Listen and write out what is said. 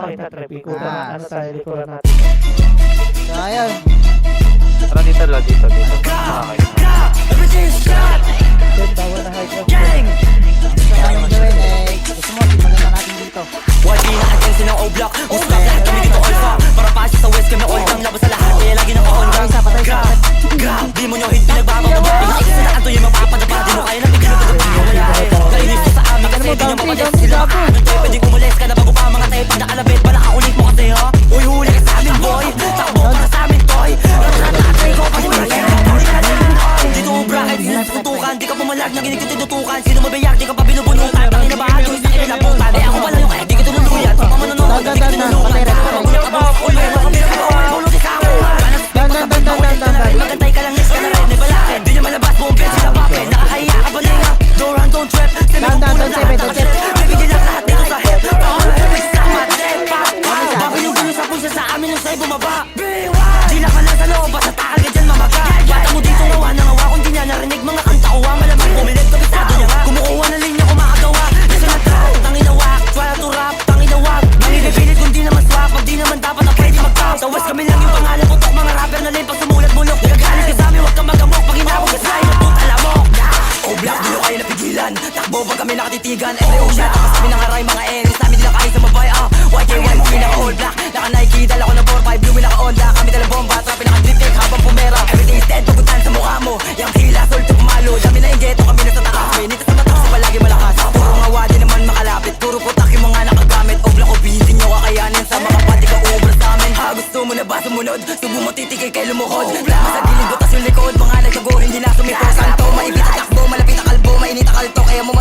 Pakita trip, ikutan na ano tayo, likuran natin. So, ayun. Tara dito. Okay. Then, bawal na high class. So, anong gawin eh, gusto mo, simulan na natin dito. YG na attention ng O-Block. Ustap lahat kami dito alpha. Para pasya sa west kami all time. Labas sa lahat kaya lagi naka-on gang. Patay isa. Grab, di mo nyo hit pinagbabagaba. Pinakita sa daan to yung mapapadapa. Di mo kaya na bigyan mo padapa. Wala eh, nainis ko sa amin kasi di nyo mapalit. Sila makaano tayo, pwede kumulis ka na bago pa mga tayo. Pag nakalabit, bala kaulit mo kasi ha. Uy, huli ka sa amin boy. Takbo para sa amin toy. Ratatay ko pag yung dito bracket, sinututukan. Di ka pumalag, naginig ko tinutukan. Sino mabiyak, di ka pa binubunutan. Tangin na bahagi, sa akin nilabutan. Eh ako pala yung kaya, di ka tinuluyan. Pag mamanunod, di ka tinulungan. Magulang ka ba, ulit. Mahulog ikaw. Magantay ka lang, yes ka na rin. May balakid, di niya malabas, buong pin sila bakit. Nakakahiya ka ba nga? Don't run, don't trip. Semi kong pulang lahat nakasip. Bibigyan lang lahat dito sa hip. Pakapagpapis sa matip. Bakit yung gulo sa pusa sa amin yung sa'yo bumaba? Di lang ka lang sa loob, basta takal ka dyan mamaga. Bata mo dito ngawa na ngawa. Kung di niya narinig mga kanta ko malamang pumilit ka bisado niya nga. Kumukuha na linya kumakagawa. Nasa na trap, tanginawa. Try to rap, tanginawa. Nangipipilit kung di naman swap. Pag di naman dapat na pwede mag-top. Sa west kami lang yung pangalan. Putok mga rapper na lane. Pag sumulat mulok, nagagalit ka sa amin. Huwag kang magamok. Pag hinabog ka sa'yo, put alam mo. O-Block, di nyo kayo napigilan. Takbo pag kami nakatitigan. Ocean, takas kami nangaray mga enemies. Namin di na kaya sa mabay. YKYC, naka-all-black. Naka-Nike, dala ko na 4-5. Blue, naka-Honda. Kami dala bomba. Trapin naka-drip cake habang pumera. Everything is dead, pupuntahan sa mukha mo. Yang hila, solto pumalo. Dami na yung ghetto, kami na sa taas. Minita sa mata kasi palagi malakas. Puro nga wadi naman makalapit. Puro putak yung mga nakagamit. O-Block ko, hindi nyo kakayanin. Sa mga pati ka ubra sa amin. Ha, gusto mo na ba sumunod? Subo mo titikay kay lumuhod. Sa gilid, butas yung likod. Mga nagtago, hindi na sumito. Santo, maibit at takbo. Malapit ang kalbo, mainit ang kalto. Kaya mo